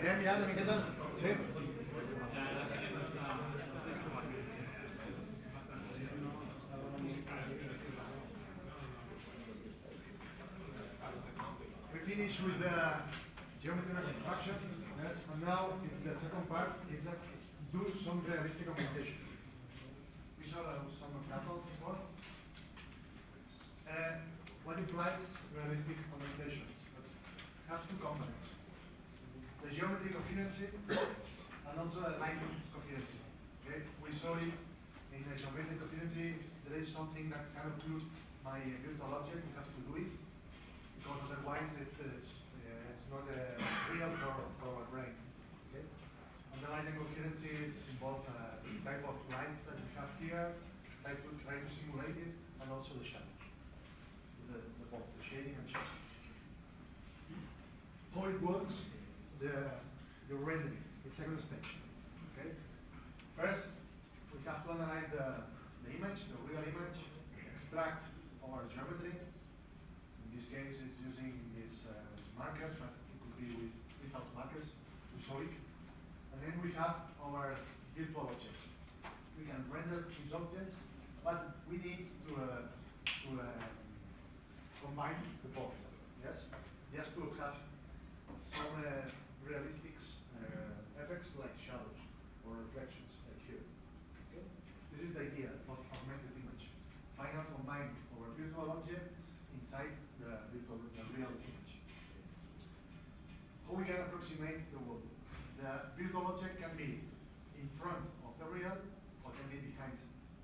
Mirem ja una miqueta. Sí. We finished with the geometry and construction, yes, and now it's the second part, is that do some realistic augmentation. We saw some examples before. What implies realistic augmentations? It has two components. The geometry coherency and also the line coherency. Okay? We saw it in the geometric coherency. If there is something that can occlude my virtual object, we have to do it, because otherwise it's not real for our brain. Okay? And the line coherency involves the type of light that we have here, try to simulate it, and also the shadow. Both the shading and shadow. How it works, the rendering, the second stage. Okay? First, we have to analyze the image, the real image, extract our geometry. In this case, it's using these markers, but it could be without markers to show it. And then we have our virtual objects. We can render these objects, but we need to combine the both, yes? Just to have some realistic effects like shadows or reflections, like here. Okay? This is the idea of augmented image. Finally combine our virtual object inside the real image. How we can approximate the world? The virtual object can be in front of the real or can be behind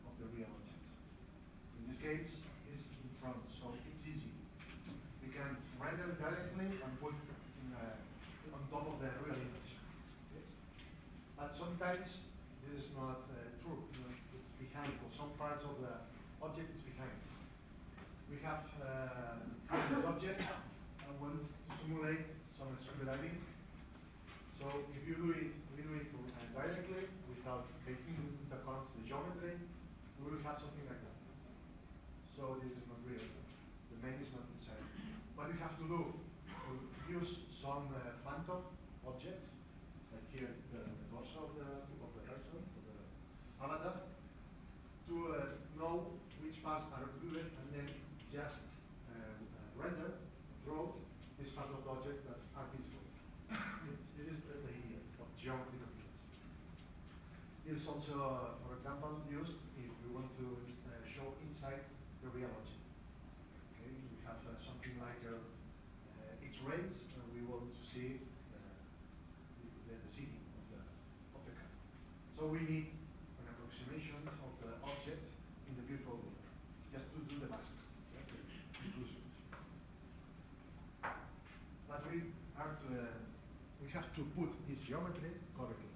of the real object. In this case, it's in front, so it's easy. We can render directly and put on top of the real image. Okay? But sometimes this is not true. It's behind, or some parts of the object is behind. We have this object and want to simulate some string diving. So if you do it, we do it directly without taking into account the geometry, we will have something like that. So this is not real. The main is not inside. What we have to do, we use some phantom objects, like here the torso of the person, of the avatar, to know which parts are occluded and then just render, draw these phantom objects that are visible. This is the idea of geometry coherence. It is also, for example, used if we want to show inside the real object. Okay, we have something like X-rays, and we want to see the seating of the car. So we need an approximation of the object in the virtual world, just to do the mask. But we have to put this geometry correctly.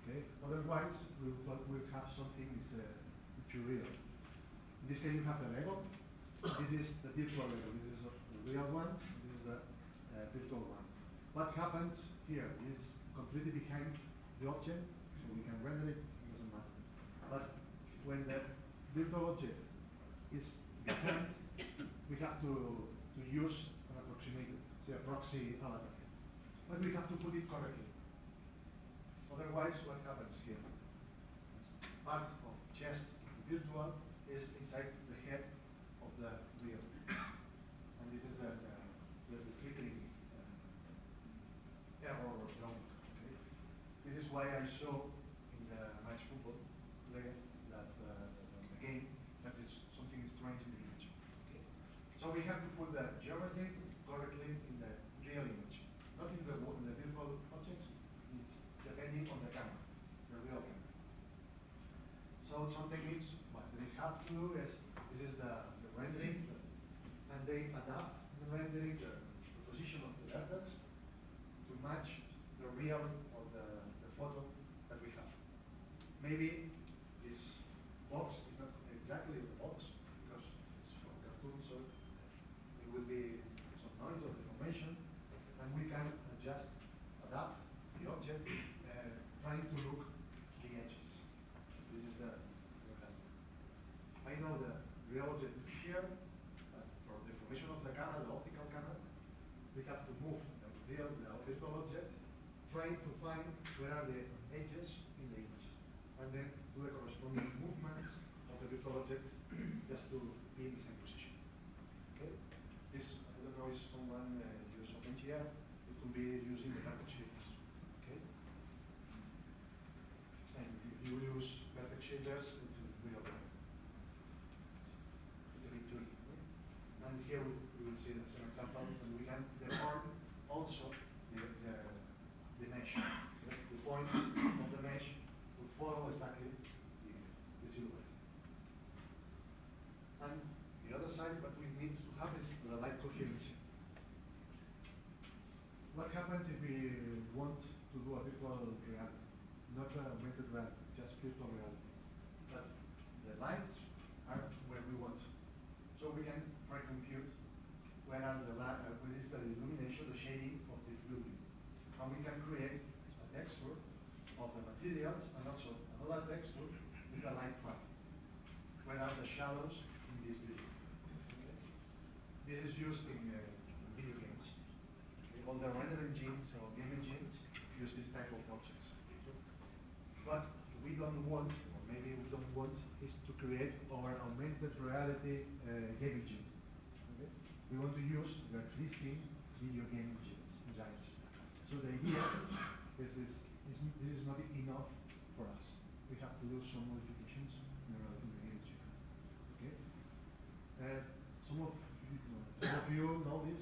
Okay? Otherwise, we'll have something which is real. In this case, you have the Lego. This is the virtual Lego. This is the real one. This is the virtual one. What happens here is completely behind the object, so we can render it. It doesn't matter. But when the virtual object is behind, we have to use an approximated, say a proxy avatar. But we have to put it correctly. Otherwise, what happens here? Part of chest virtual is inside the head of the real. And this is the flickering error or wrong. Okay? This is why I show in the match football player that the game that is something is trying to be image. Okay? So we have to put the geometry correctly in the real image, not in the virtual objects. It's depending on the camera, the real camera. So some techniques, what they have to do is, this is the rendering, and they adapt the rendering, the position of the vertex to match the real or the photo that we have. Maybe this box is not exactly the box because it's from cartoon, so it will be some noise or deformation, and we can just adapt the object trying to look the edges. This is the example. I know the real object is here, but for the formation of the camera, the optical camera, we have to move the virtual object trying to find where are the edges in the image, and then do the corresponding movements of the virtual object just to be in the same position. Okay? This, I don't know if someone uses OpenGL, it could be using the vertex shaders. Okay? And if you use vertex shaders, it's real bad. It's a bit tricky. Okay? And here we will see as an example, and we can deform also the mesh. Yes? The points of the mesh will follow exactly the silhouette. And the other side, what we need to have is the light coherency. What happens if we want to do a virtual reality? Not augmented reality, just virtual reality. But the lights are where we want. So we can pre-compute where are the where is the illumination, the shading of this building. And we can create a texture of the materials and also another texture with a light path. Where are the shadows in this building? Okay. This is used in video games. Okay. All the render engines or game engines use this type of objects. But we don't want, or maybe we don't want, is to create our augmented reality game engine. Okay? We want to use the existing video game engines. So the idea is this is not enough for us. We have to do some modifications in the game engine. Okay? Some of you know this,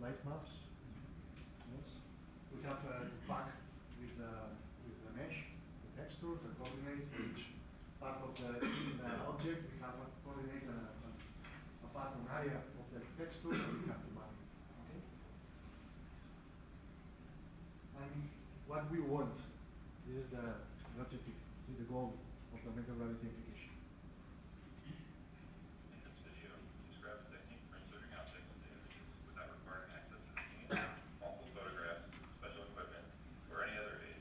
light maps. Yes. We have to pack with the mesh, the texture, the coordinate for each part of the object. We have a coordinate a part, an area of the texture, and we have to map it. Okay? And what we want, this is the objective, this is the goal of the augmented reality application. In this video, describe a technique for inserting objects into images without requiring access to the scene, multiple photographs, special equipment, or any other aid.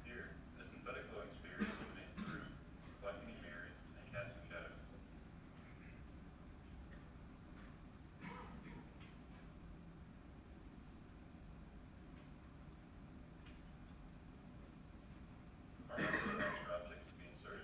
Here, a synthetic glowing sphere illuminates the room, reflecting in mirrors and casting shadows. Our method allows for objects to be inserted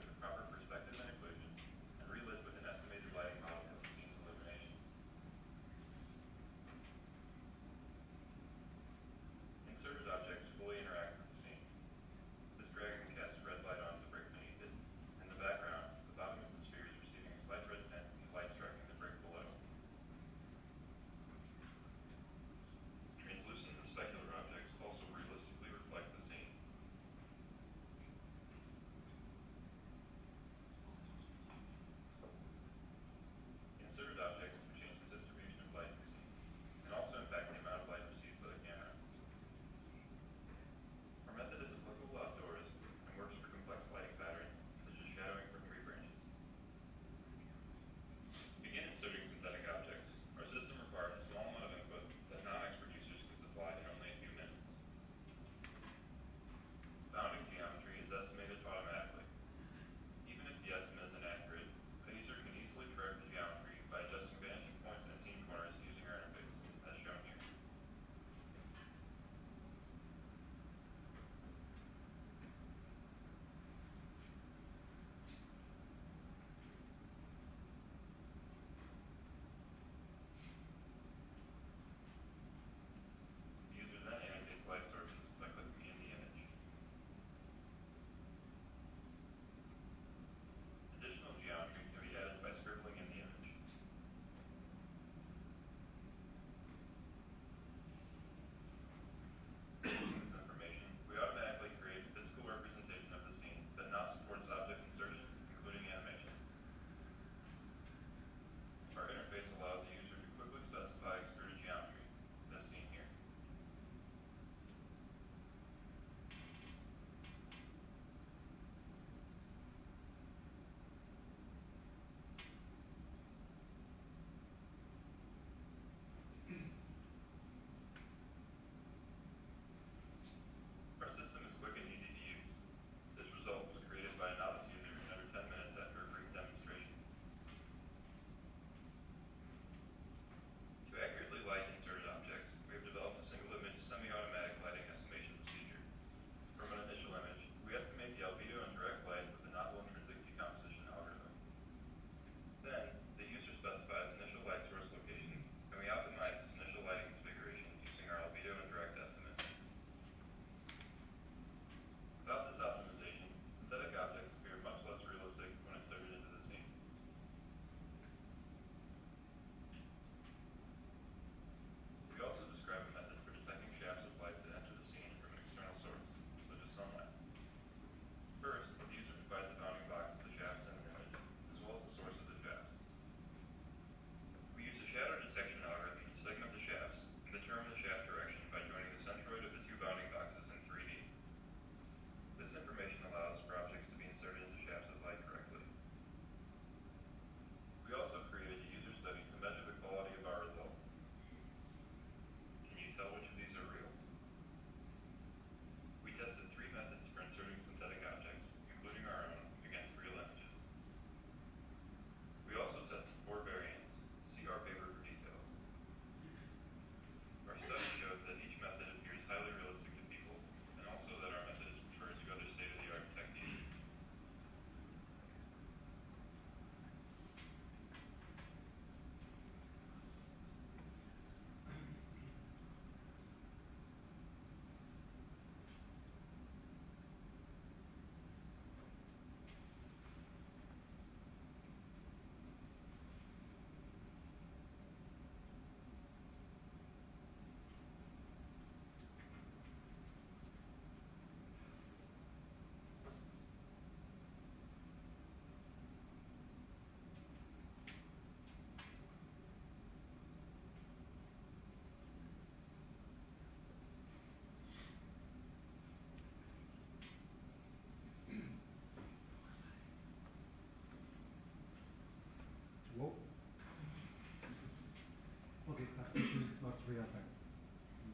real time.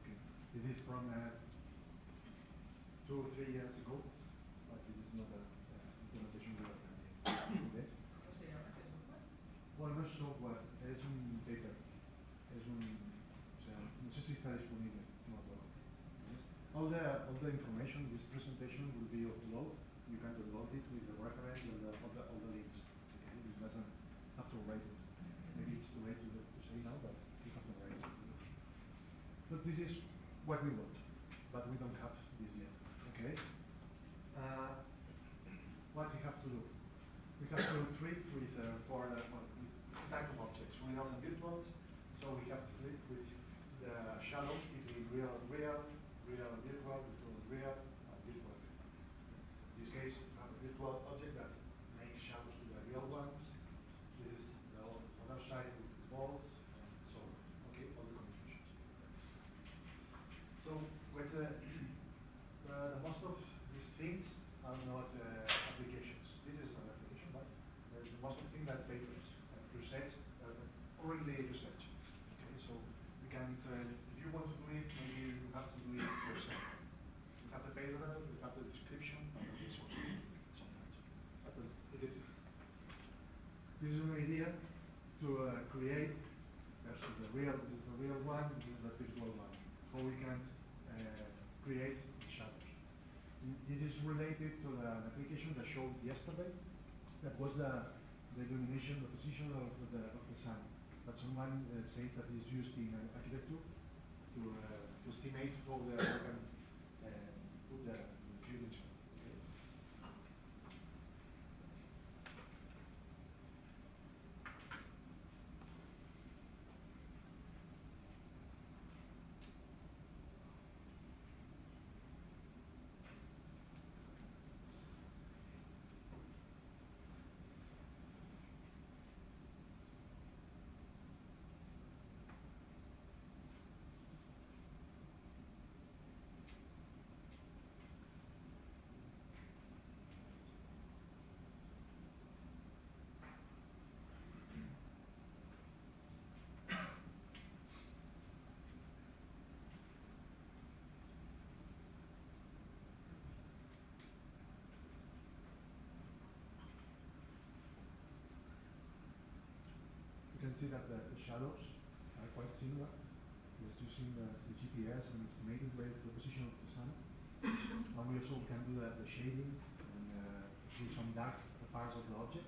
Okay. It is from 2 or 3 years ago, but it is not a implementation real time. Okay. ¿Cómo se llama ese software? Bueno, no es software, es un paper. Es un, o sea, no sé si está disponible, no me acuerdo. All the information, this presentation will be uploaded. You can download it with the reference and all the links. Okay? It doesn't have to write it. Maybe it's too late to say now, but you have to write it. But this is what we want, but we don't have this yet. Okay? What we have to do? We have to treat with with type of objects, real and virtual. So we have to treat with the shadows between real and virtual, virtual and real, and virtual. In this case, we have a virtual object that makes shadows to the real ones. This is the other side with both, and so on. Okay, all the contributions. So, with most of these things are not applications. This is an application, but most of the things are papers, research, currently research. Okay, so we can, if you want to do it, maybe you have to do it yourself. You have the paper, you have the description, and the resources sometimes. But it exists. This is an idea to create versus the real. This is the real one. This is the virtual one. How we can create shadows. This is related to the application that showed yesterday. That was the illumination, the position of the sun. That someone says that is used in architecture to estimate how the can put the illumination. Okay. You can see that the shadows are quite similar. Just using the GPS and estimating where is the position of the sun. And we also can do the shading and do some dark parts of the object.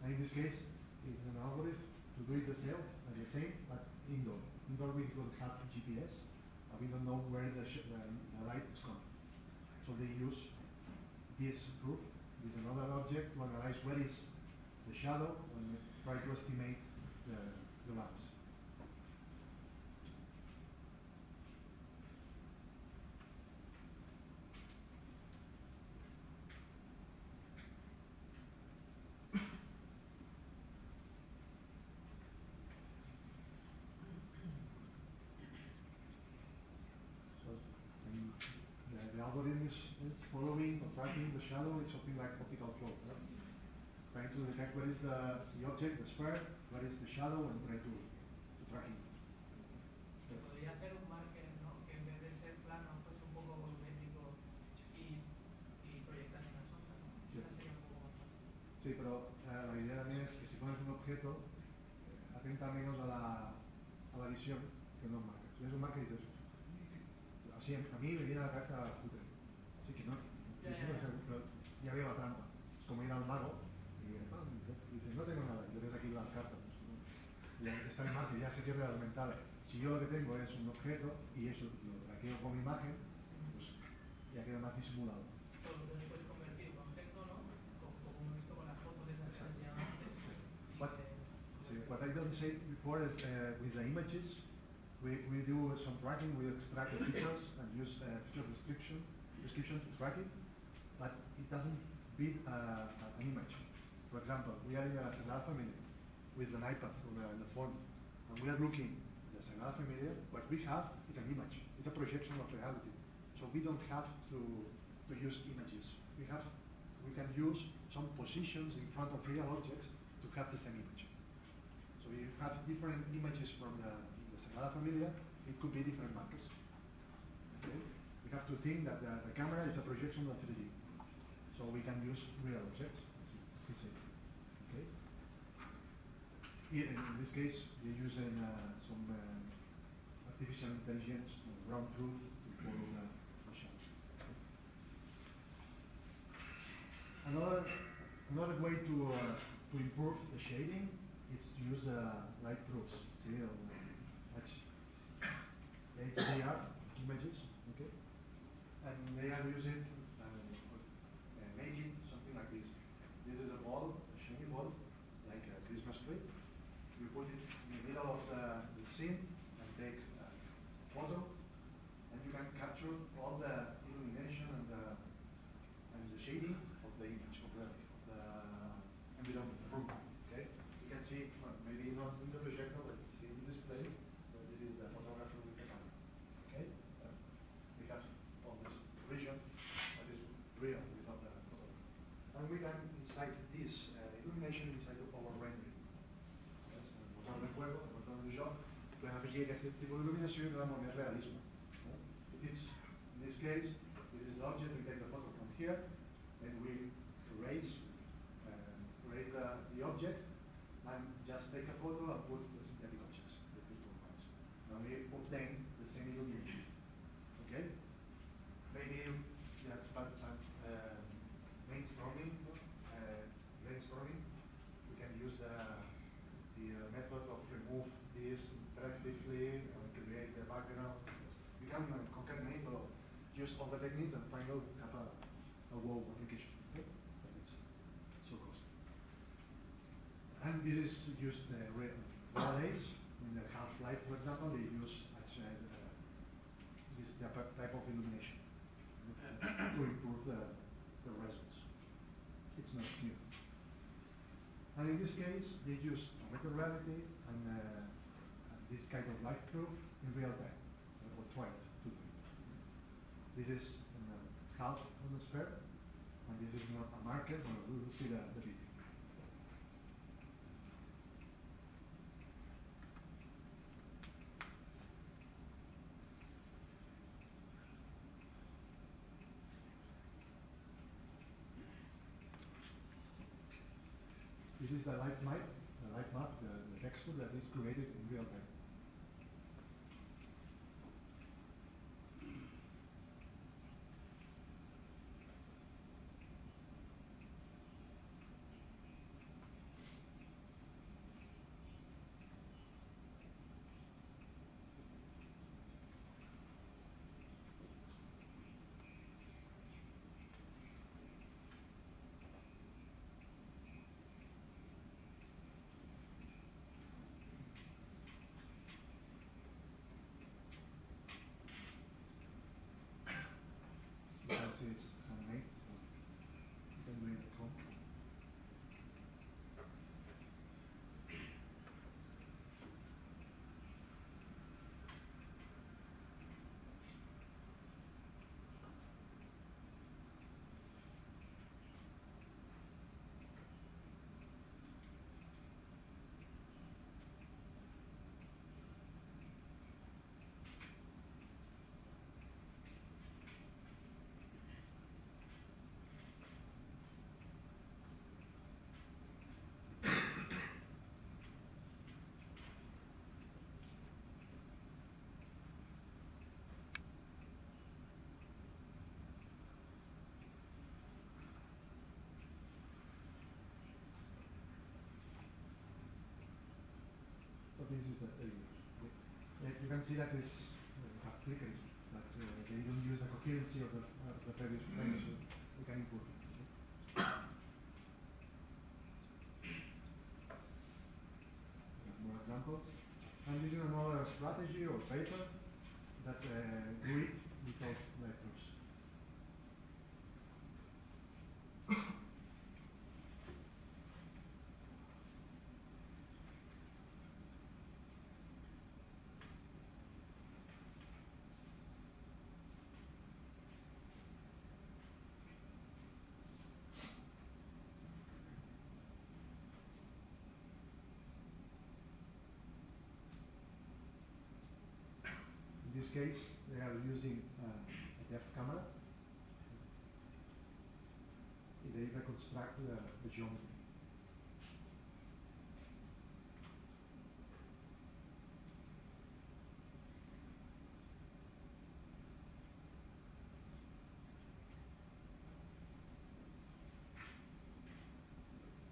And in this case, it's an algorithm to do it the same, but indoor. Indoor we don't have GPS, and we don't know where the light is coming. So they use this group with another object to analyze where is the shadow and try to estimate the lamps. So the algorithm is following or tracking the shadow. It's something like optical flow. Right? Trying to detect where is the object, the sphere, where is the shadow, and try to track it. Podría hacer un marker, ¿no? Que en vez de ser plano, fuese un poco volumétrico y proyectarse una sombra, ¿no? Sí. Esa sería un poco más fácil. Sí, pero la idea también es que si pones un objeto, atenta menos a la visión que no un marker. Si es un marker y dices, así a mí me viene a la cabeza cutre. Así que no, ya veo la trampa. Es como ir al mago y dices, no tengo nada, y le ves aquí las cartas. Y está el marker, ya se pierde la mental. Si yo lo que tengo es un objeto y eso lo traqueo con mi imagen, pues ya queda más disimulado. Pues entonces puedes convertir un objeto, ¿no? Como hemos visto con las fotos de esas que se llaman antes. What I don't say before is with the images, we do some tracking, we extract the features and use feature description to track it, but it doesn't beat an image. For example, we are in a Sagrada Familia with an iPad on the phone, and we are looking at the Sagrada Familia. What we have is an image. It's a projection of reality. So we don't have to use images. We can use some positions in front of real objects to have the same image. So you have different images from the cada familia, it could be different markers. Okay? We have to think that the camera is a projection of 3D. So we can use real objects, as he said. Okay? In this case, we're using some artificial intelligence, ground truth, to follow the machine. Another way to improve the shading is to use light proofs. See, HDR images, okay? And they are using making something like this. This is a ball, a shiny ball, like a Christmas tree. You put it in the middle of the scene and take a photo, and you can capture all the illumination and the shading of the image, of the environment, the room. Okay? You can see, well, maybe not in the projector, but see in the display, but this is the photographer with the camera. Okay? We have all this region that is real without the photographer. And we can incite this illumination inside of our rendering. Yes? El motor del juego, el motor del joc, pues afegir aquest tipus d'il·luminació i donar molt més realisme. In this case, this is the object, we take the photo from here, and we erase the object, and just take a photo and put the synthetic objects, the virtual ones. Now we obtain the same illumination. Okay? Maybe that's brainstorming. We can use the method of remove this interactively and create the background. You can concatenate or use all the techniques and finally have a wow application. Okay? But it's so costly. And this is used nowadays in the Half-Life, for example. They use this type of illumination to improve the results. It's not new. And in this case, they use augmented reality and this kind of light proof in real time, or try to do it. This is half of the sphere, and this is not a marker, but we will see the video. This is the light map, the texture that is created in real time. This is the you can see that is have flickering, but they don't use the coherency of the previous frame, so we can improve it. More examples. And this is another strategy or paper that do it without light proofs. this case, they are using a depth camera. They reconstruct the geometry.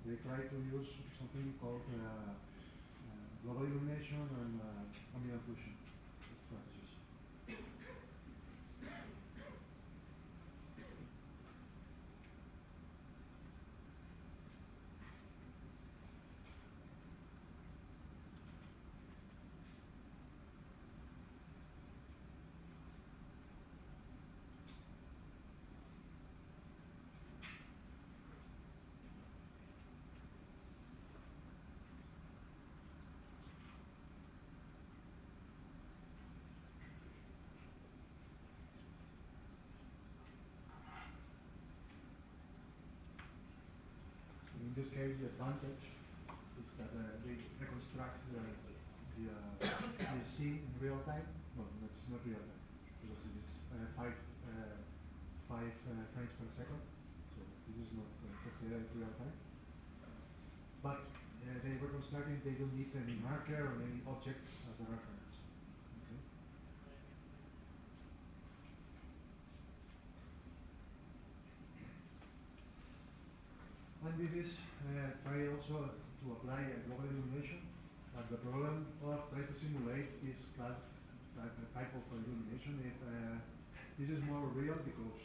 They try to use something called global illumination and ambient occlusion strategies. In this case, the advantage is that they reconstruct the scene in real time. No, it's not real time because it is five frames per second. So this is not considered real time. But they reconstruct it. They don't need any marker or any object as a reference. Okay. And this is try also to apply a global illumination. But the problem of trying to simulate is that type of illumination. This is more real because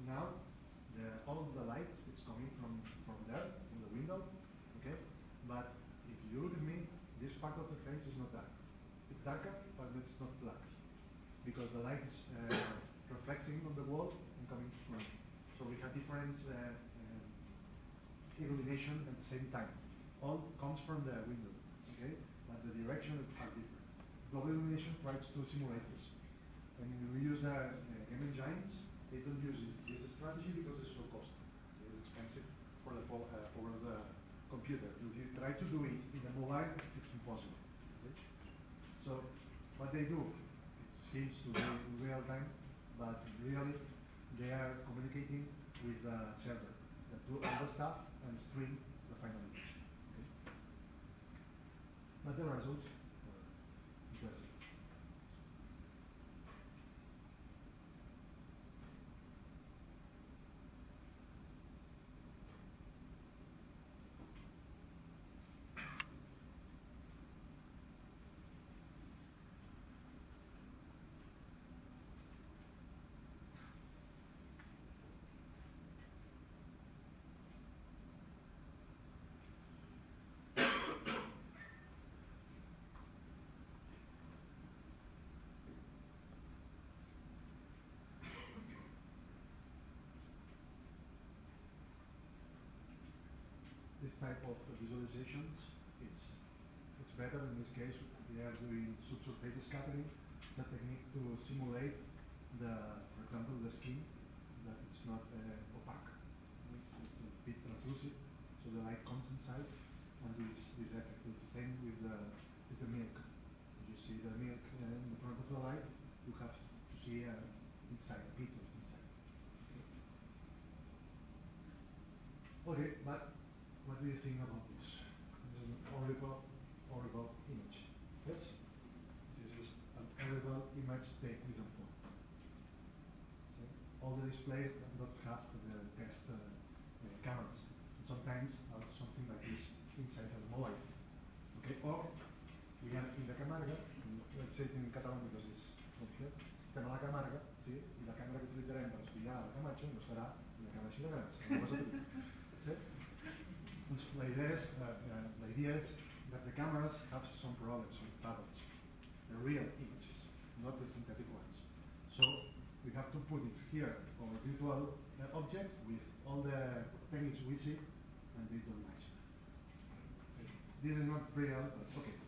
now all of the lights it's coming from there, from the window. Okay, but if you look at me, this part of the face is not dark. It's darker, but it's not black because the light is reflecting on the wall and coming from. So we have different illumination at the same time. All comes from the window, okay? But the direction are different. Global illumination tries to simulate this. When we use game engines, they don't use this strategy because it's so costly. It's expensive for the computer. If you try to do it in a mobile, it's impossible. Okay? So what they do, it seems to be in real time, but really they are communicating with the server that do all the stuff and stream the final image. Okay? But the results are impressive. This type of visualizations, it's better in this case. We are doing subsurface scattering, the technique to simulate for example, the skin, that it's not opaque, it's a bit translucent, so the light comes inside and this effect. It's the same with the milk. You see the milk in the front of the light, you have to see inside, a bit of inside. Okay, but what do you think about this? This is an horrible image. Yes? This is an horrible image taken with a phone. Okay? All the displays do not have the best cameras. And sometimes something like this inside a mobile. Okay? Or we have in la Camarga, let's say it in Catalan because it's from here, estem a la Camarga, sí? I la càmera que utilitzarem per espiar la Camacho no serà una càmera així de gran, serà una cosa petita. Sí? La idea is that the cameras have some problems with patterns, the real images, not the synthetic ones. So we have to put it here on a virtual object with all the techniques we see, and they don't match. Okay. This is not real, but okay,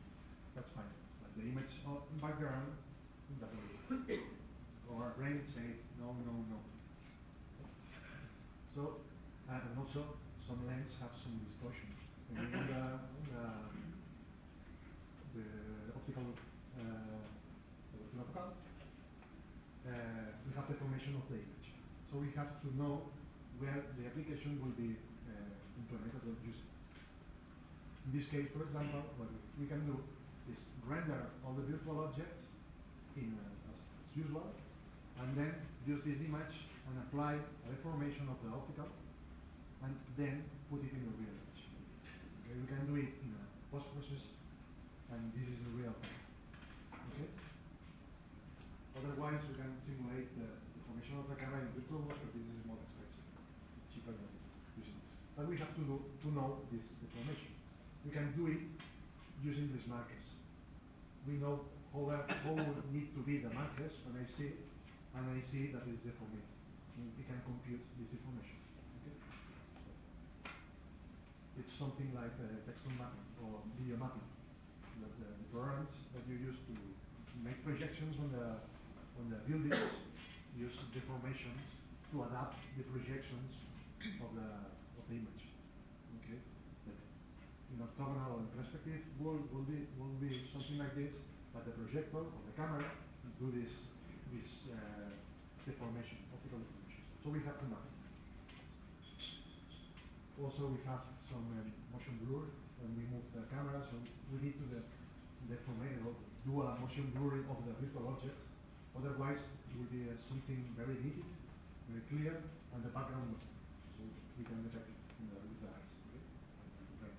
that's fine. But the image in background doesn't work. Or our brain says no, no, no. So, and also some lens have some distortions. And the optical focal, deformation of the image. So we have to know where the application will be implemented or used. In this case, for example, what we can do is render all the virtual objects in as usual, and then use this image and apply a deformation of the optical, and then put it in the real image. Okay, we can do it in a post-process, and this is the real time. Okay? Otherwise, we can simulate the deformation of the camera in virtual world, but this is more expensive, cheaper than using this. But we have to know this deformation. We can do it using these markers. We know how would need to be the markers when I see it, and I see that it's deformed. We can compute this deformation. Okay? It's something like textile mapping or video mapping. The programs that you use to make projections on the buildings use deformations to adapt the projections of the image. Okay? In orthogonal and perspective will be something like this, but the projector or the camera do this deformation, optical deformation. So we have to map it. Also we have some motion blur when we move the camera, so we need to deformate or do a motion blurring of the virtual objects. Otherwise it will be something very nitty, very clear, and the background not. So we can detect it with the eyes. Okay?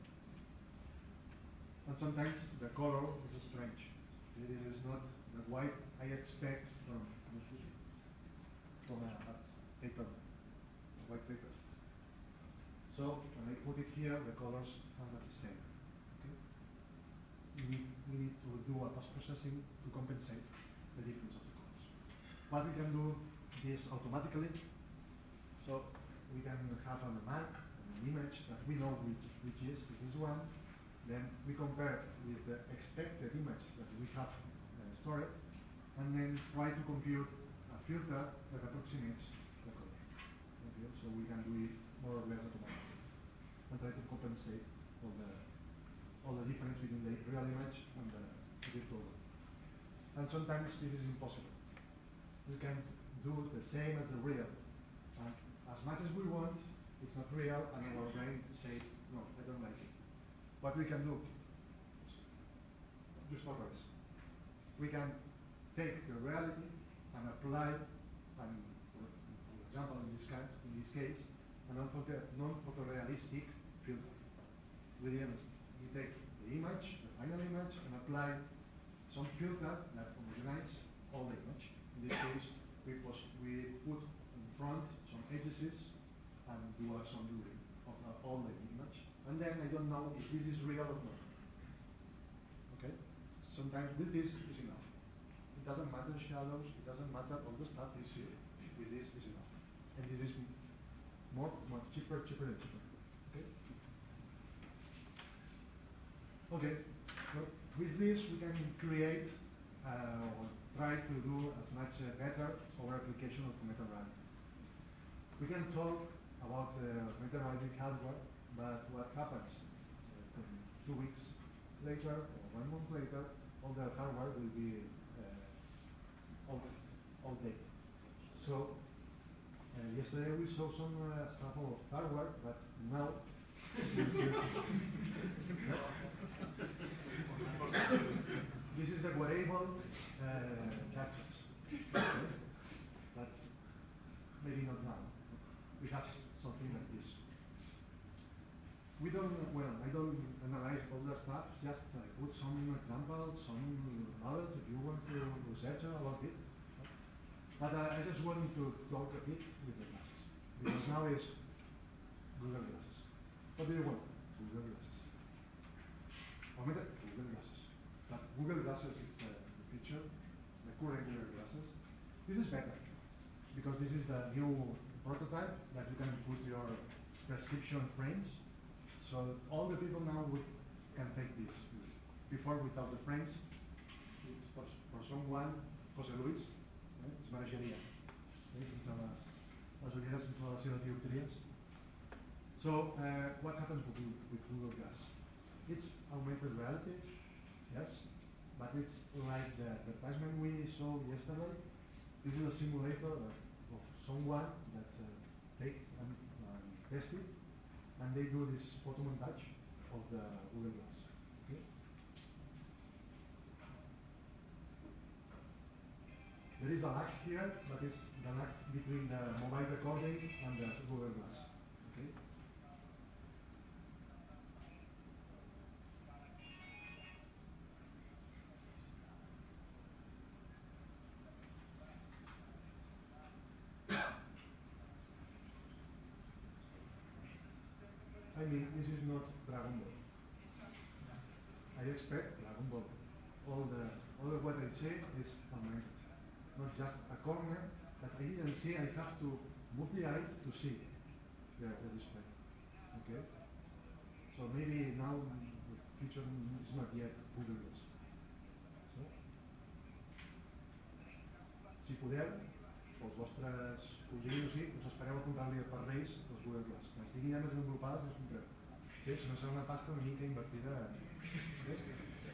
And sometimes the color is strange. It is not the white I expect from a paper, a white paper. So when I put it here, the colors are not the same. Okay? We need to do a post-processing to compensate the difference of the colors. But we can do this automatically. So we can have a mark, an image that we know which is this one. Then we compare with the expected image that we have stored, and then try to compute a filter that approximates the color. Okay? So we can do it more or less automatically, and try to compensate all the difference between the real image and the virtual one. And sometimes this is impossible. We can do the same as the real, and as much as we want, it's not real, and our brain says, no, I don't like it. What we can do, just for us, we can take the reality and apply, and for example, in this case, a non-photorealistic filter. We take the image, the final image, and apply some filter that homogenizes all the image. In this case, we put in front some edges and do some blurring of all the image. And then I don't know if this is real or not. Okay? Sometimes with this is enough. It doesn't matter shadows, it doesn't matter all the stuff you see. With this is enough. And this is more cheaper and cheaper. Okay? Okay. So with this we can create or try to do as much better our application of augmented reality. We can talk about augmented reality hardware, but what happens 2 weeks later or 1 month later, all the hardware will be outdated. So yesterday we saw some stuff of hardware, but now this is the wearable gadgets, but maybe not now. We have something like this. I don't analyze all the stuff, just put some examples, some models if you want to research about it. But I just wanted to talk a bit with the glasses, because now is Google glasses. What do you want? Google glasses. Augmented Google glasses. But Google glasses is the feature, the current Google glasses. This is better, because this is the new prototype that you can put your prescription frames. So all the people now can take this. Before, without the frames, it's for someone, José Luis, es mereixeria. Sense les ulleres, sense les seves dioptries. So what happens with Google Glass? It's augmented reality, yes, but it's like the advertisement we saw yesterday. This is a simulator of someone that take and test it, and they do this photomontage of the Google Glass. Okay? There is a lag here, but it's the lag between the mobile recording and the Google Glass. Okay? I mean, this is not Dragon Ball. I expect Dragon Ball. All what I say is augmented. Not just a corner that I didn't see. I have to move the eye to see the display. Okay? So maybe now the future is not yet Google Glass. So, si podeu, els vostres cosins sí, us espereu a comprar-li per Reis els Google Glass. Quan estiguin ja més desenvolupades, els compreu. Sí, si no serà una pasta una mica invertida. Sí?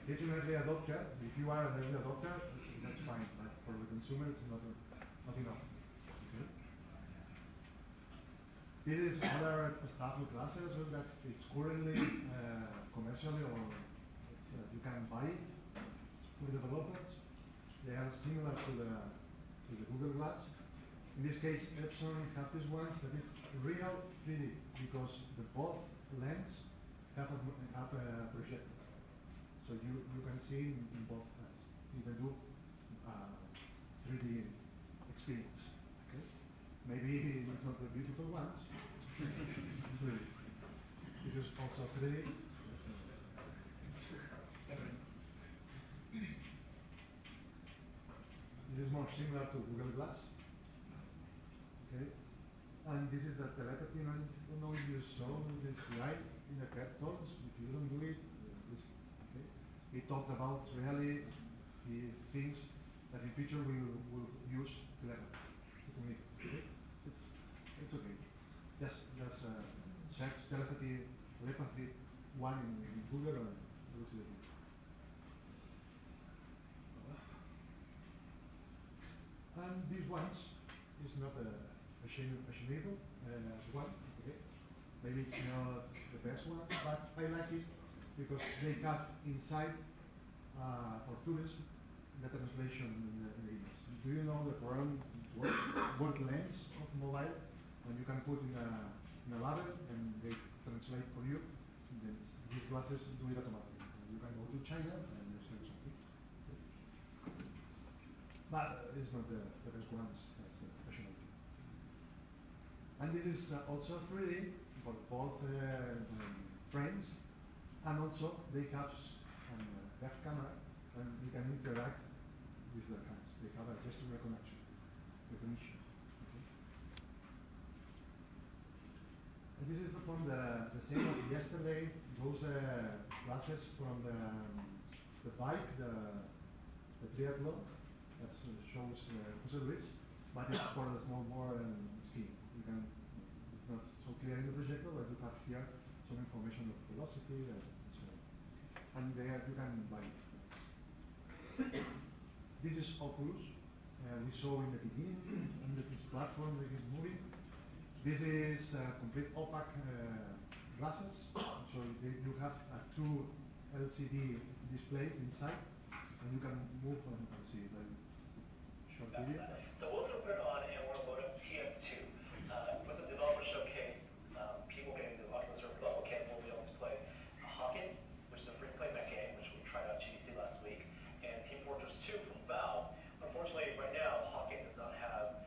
Si ets un early adopter, if you are an early adopter, that's fine, but for the consumer it's not enough. Okay? This is other stuff with glasses that it's currently commercially or you can buy it for developers. They are similar to the Google Glass. In this case, Epson have these ones that is real 3D because the both lens have a projector. So you can see in both hands. You can do 3D experience. Okay? Maybe it's not the beautiful ones. It's 3D. This is also 3D. This is more similar to Google Glass. Okay? And this is the telepathy. I don't know if you saw this slide in the captors. If you don't do it, okay? He talks about really he thinks that in future we will use telepathy to communicate. Okay? It's okay. Just search telepathy one in Google and you will see the video. And these ones is not achievable as one. Okay? Maybe it's not the best one, but I like it because they have inside for tourists the translation in the image. Do you know the program word lens of mobile? And you can put in a label and they translate for you. Then these glasses do it automatically. You can go to China and understand something. Okay. But it's not the best ones as functionality. And this is also 3D for both frames, and also they have a left camera, and you can interact with their hands. They have a gesture recognition. Okay. And this is from the same as yesterday. Those glasses from the bike, the triathlon. That shows Jose Luis, but it's for the snowboard and skiing. It's not so clear in the projector, but you have here some information of velocity and so on. And there you can buy it. This is Oculus. We saw in the beginning, and this platform that is moving. This is complete opaque glasses. So you have two LCD displays inside, and you can move and see it. Short video. So we'll put it on and we'll go to TF2. With the developer showcase, people getting the Oculus or Bubble Camp will be able to play Hawken, which is a free play mech game, which we tried out GDC last week, and Team Fortress 2 from Valve. Unfortunately, right now, Hawken does not have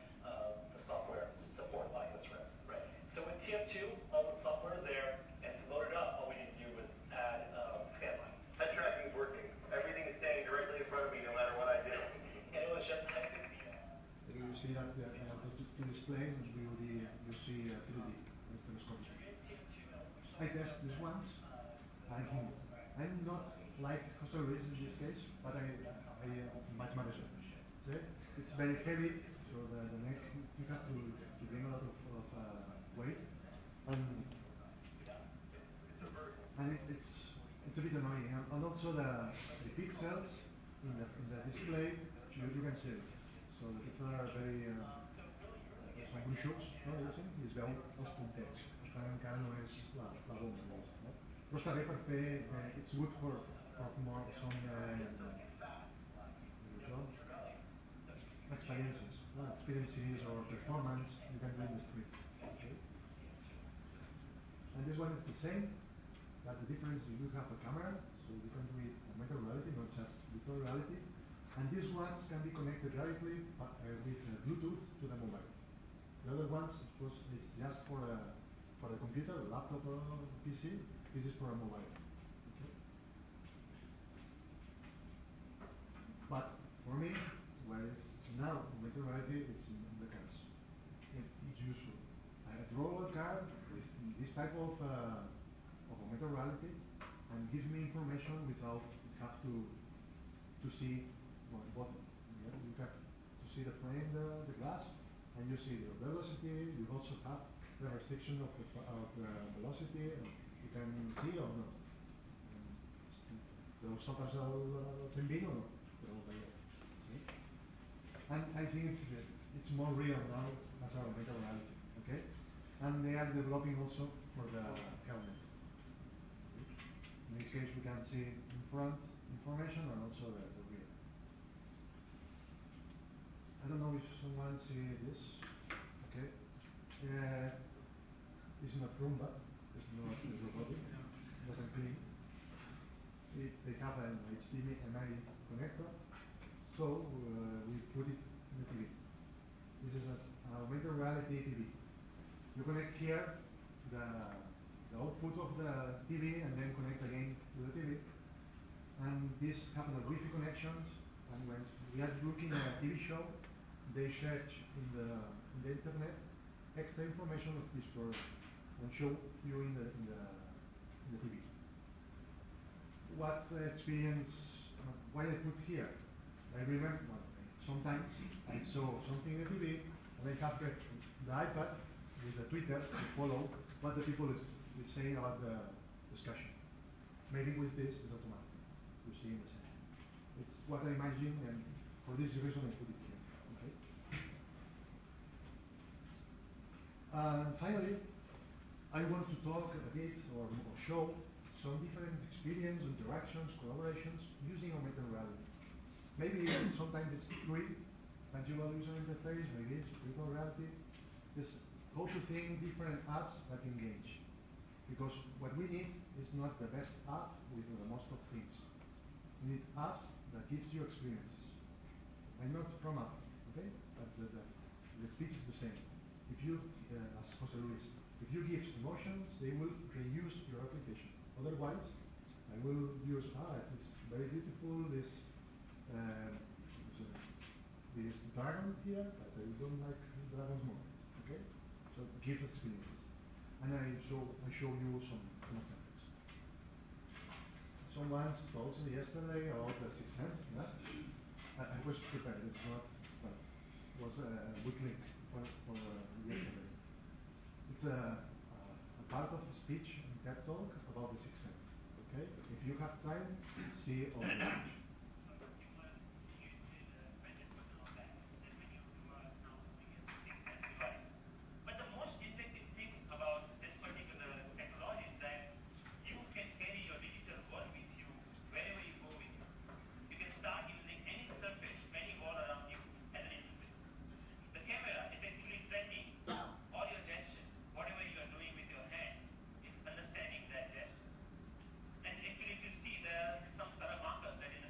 the software support like this, right? So with TF2, all the software is there, and to load it up, all we need to do is add fan line. Head tracking is working. Everything is standing directly in front of me, no matter what I do. And it was just hectic. You see that to display, you see 3D stereoscopic. I test these ones. I'm not like Jose Luis in this case, but I much better. See? It's very heavy, so the neck you have to gain a lot of weight, and it's a bit annoying, and also the pixels in the display you can see it. So the pixels are very some gruixuts, no? Diguéssim, i es veu els puntets. Per tant, encara no és la bomba, diguéssim. No? Però està bé per fer, it's good for more some experiences, no? Experiences or performance you can do in the street. Okay? And this one is the same, but the difference is you have a camera, so you can do it augmented reality, not just virtual reality. And these ones can be connected directly with Bluetooth to the mobile. The other ones, of course, it's just for the computer, laptop or PC. This is for a mobile. Okay? But for me, where it's now augmented reality, it's in the cars. It's useful. I draw a car with this type of augmented reality and gives me information without have to see one button. Yeah? You have to see the frame, the glass, and you see the velocity. You also have the restriction of the velocity. You can see or not. Però sopes el 120 o no? Però ho veieu. Okay? And I think it's more real now as a augmented reality. Okay? And they are developing also for the helmet. Okay? In this case we can see in front information and also the rear. I don't know if someone see this. Okay. It's not Roomba. It's not robotic. It doesn't clean. They have an HDMI connector, so we put it in the TV. This is an augmented reality TV. You connect here the output of the TV and then connect again to the TV. And this have a Wi-Fi connections, and when we are looking at a TV show, they search in the internet extra information of this program and show you in the TV. What experience, why I put here? I remember, well, sometimes I saw something in the TV and I have the iPad with the Twitter to follow what the people is saying about the discussion. Maybe with this is automatic. You see in the session. It's what I imagine, and for this reason I put it here. Okay. Finally, I want to talk a bit or show some different experience, interactions, collaborations using augmented reality. Maybe sometimes it's free, tangible user interface, maybe it's virtual reality. Just how to think different apps that engage. Because what we need is not the best app with the most of things. We need apps that gives you experiences. And not from app, okay? But the speech is the same. If you, as Jose Luis, if you give emotions, they will reuse your application. Otherwise, I will use, it's very beautiful, this dragon here, but I don't like dragons more, okay? So give experiences. And I show you some examples. Someone spoke yesterday about the Sixth Sense, yeah? I was prepared, it's not, but it was a weak link for yesterday. It's a part of the speech and TED talk about the Sixth Sense, okay? If you have time, see all the speech. But the most interesting thing about this particular technology is that you can carry your digital world with you wherever you go with you. You can start using any surface, any wall around you as an interface. The camera is actually tracking all your gestures, whatever you are doing with your hand, it's understanding that gesture. And actually if you see there are some color markers that in a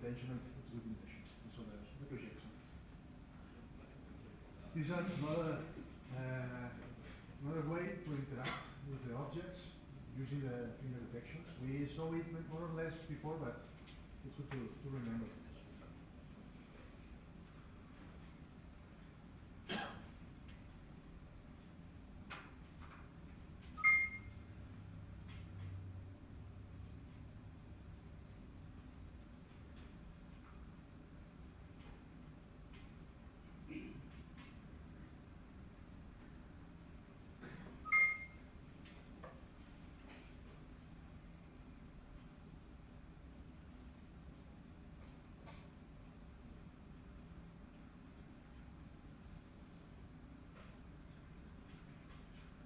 two-dimensional and three-dimensional. So the projection. This is another way to interact with the objects using the finger detections. We saw it more or less before, but it's good to remember.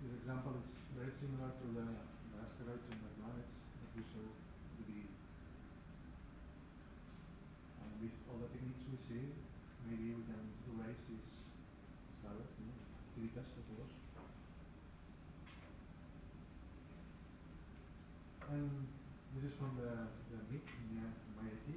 This example is very similar to the asteroids and the planets that we saw at the beginning. And with all the techniques we see, maybe we can erase these stars, activities, of course. And this is from the MIT, near MIT.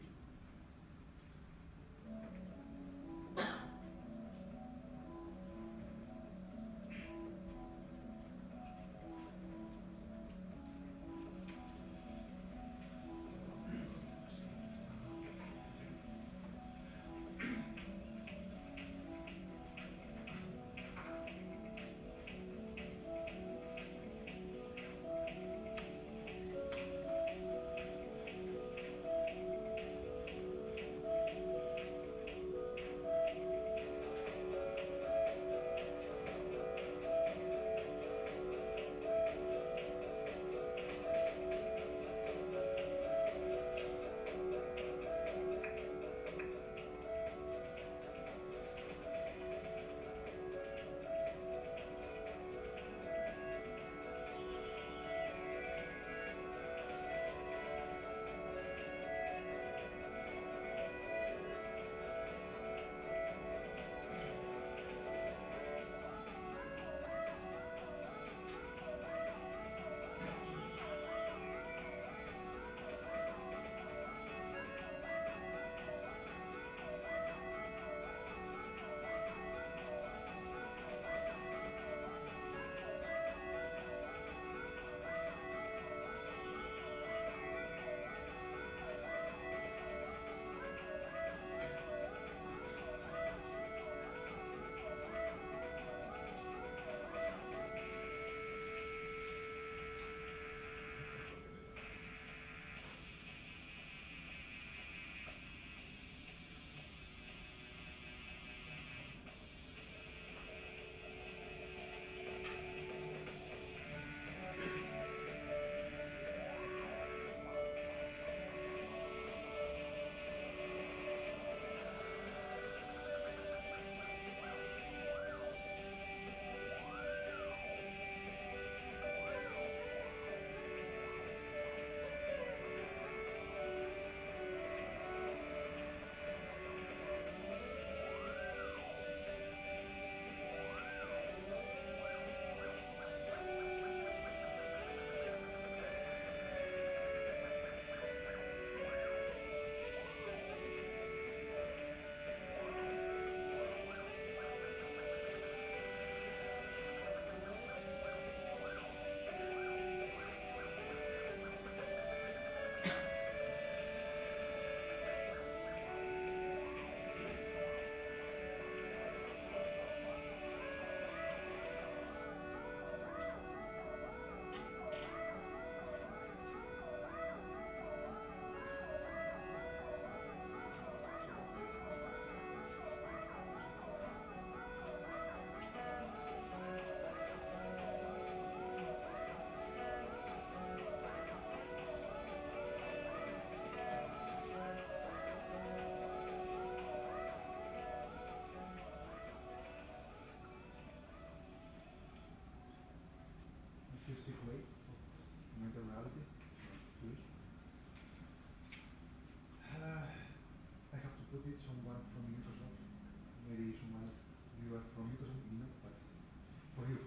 Artistic way of mental reality. I have to put it someone from Microsoft. Maybe someone of you are from Microsoft, no, but for you.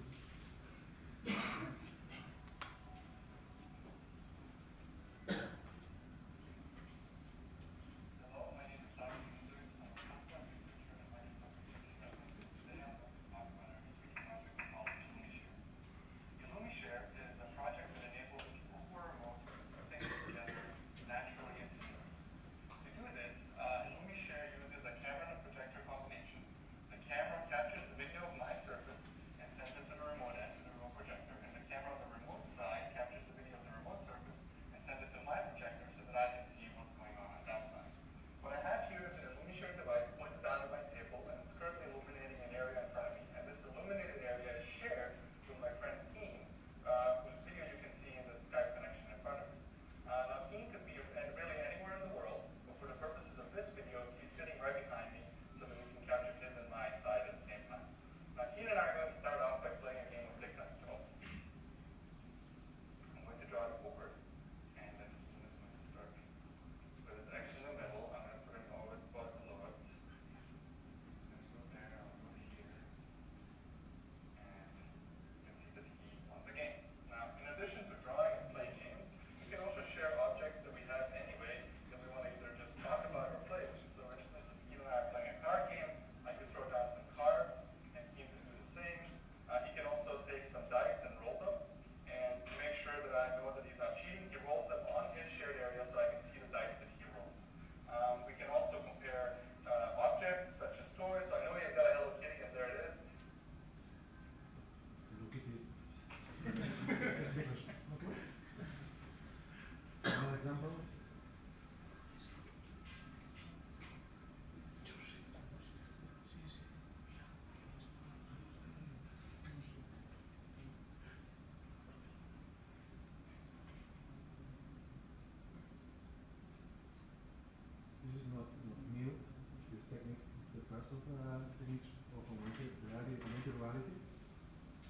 of techniques of augmented reality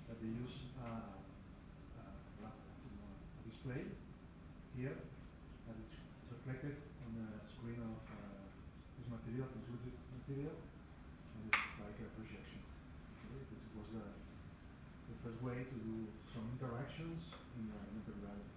that they use a display here that is reflected on the screen of this material, constructed material, and it's like a projection. Okay? This was the first way to do some interactions in augmented reality.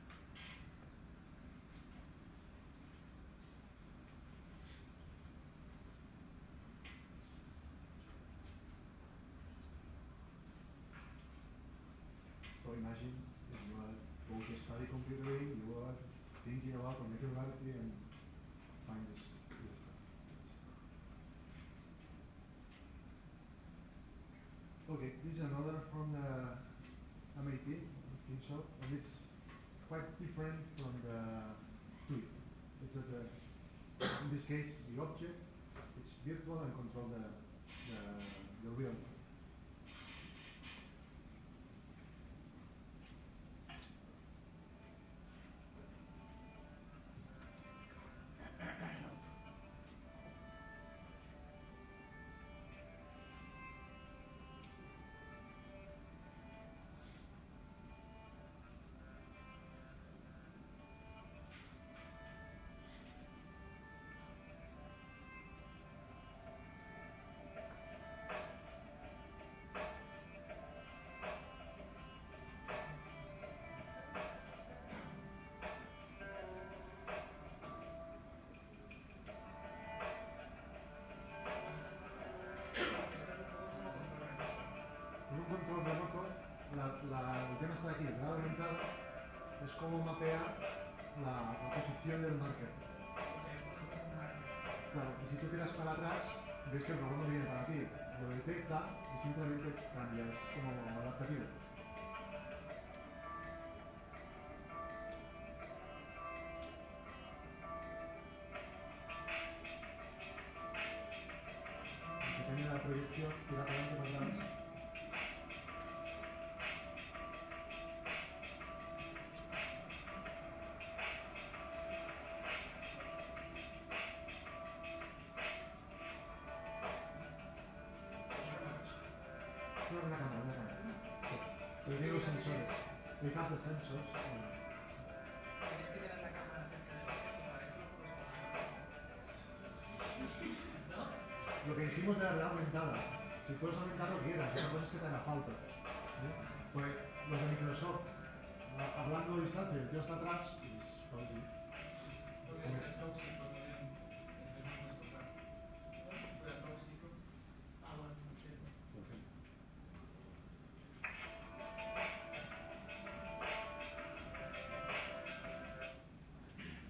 So imagine if you are going to study computing, you are thinking about augmented reality and find this stuff. Okay, this is another from the MIT, I think so, and it's quite different from the TUI. It's in this case, the object, it's virtual and control the real one. Un control remoto, el tema está aquí, la aumentada es cómo mapea la posición del marker. Claro, y si tú tiras para atrás, ves que el programa viene para ti, lo detecta y simplemente cambia, es como adaptativo. Depende de la proyección, tira para adelante para atrás. Una cámara. Sí. Pero digo los sensores. We have the sensors. Tienes que tener la cámara cerca del objeto para eso lo puedes ¿no? Lo que dijimos de la realidad aumentada. Si puedes aumentar lo que quieras, otra cosa es que te haga falta. Pues los de Microsoft, hablando de distancia, el tío está atrás, pues sí. Porque es el tóxico, no es tocar. Fuera tóxico, agua en un objeto. Por ejemplo.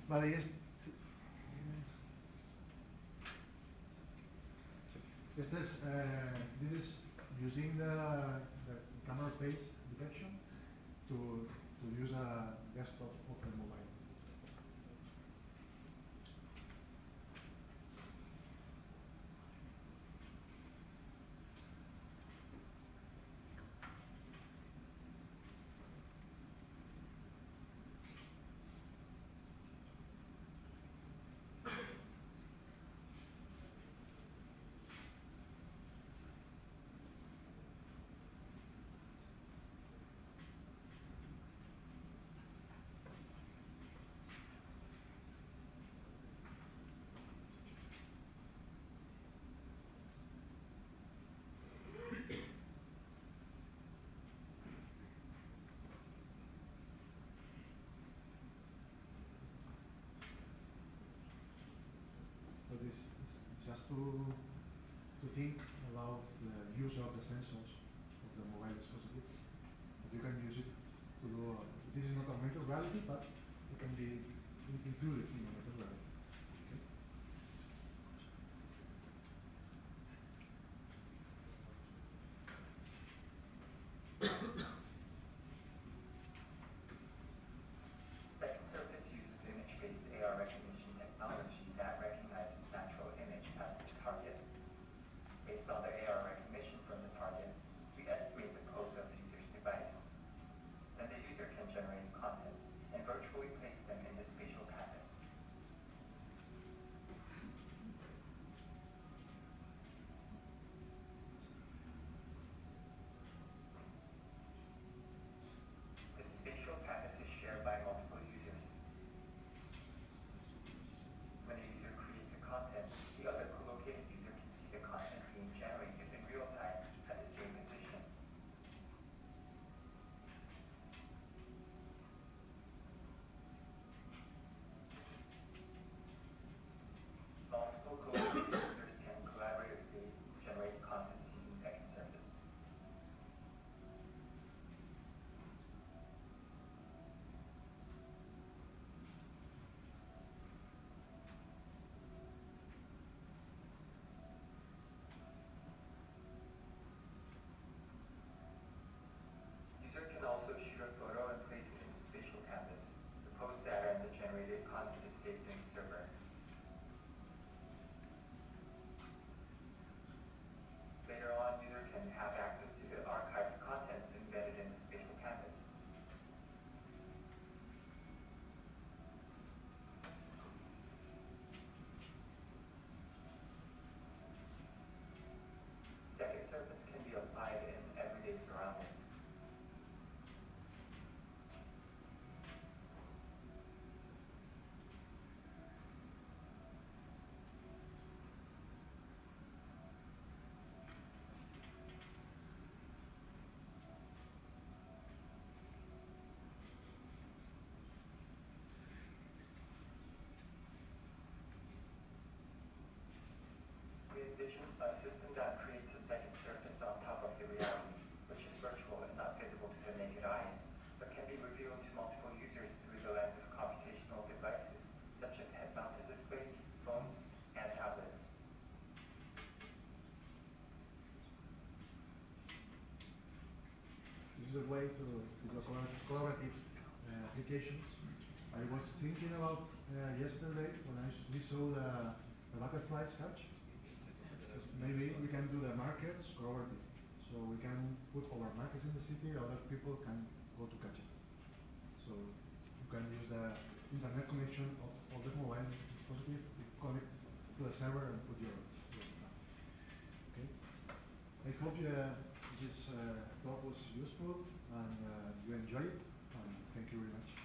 Vale, y this is using the camera face detection to use a desktop of the mobile. So this is just to think about the use of the sensors of the mobile disposable. But you can use it to do, this is not augmented reality, but it can be included in augmented reality. Okay? Second Surface uses image-based AR recognition technology that recognizes natural image as the target. Based on the AR recognition from the target, we estimate the pose of the user's device. Then the user can generate contents and virtually place them in the spatial canvas. a system that creates a second surface on top of the reality, which is virtual and not visible to the naked eyes, but can be revealed to multiple users through the lens of computational devices, such as head-mounted displays, phones, and tablets. This is a way to do collaborative applications. I was thinking about yesterday when we saw the butterfly sketch. Maybe we can do the markets collaborative. So we can put our markets in the city, other people can go to catch it. So you can use the internet connection of all the mobile dispositive to connect to the server and put your stuff. Okay. I hope this talk was useful and you enjoyed it. And thank you very much.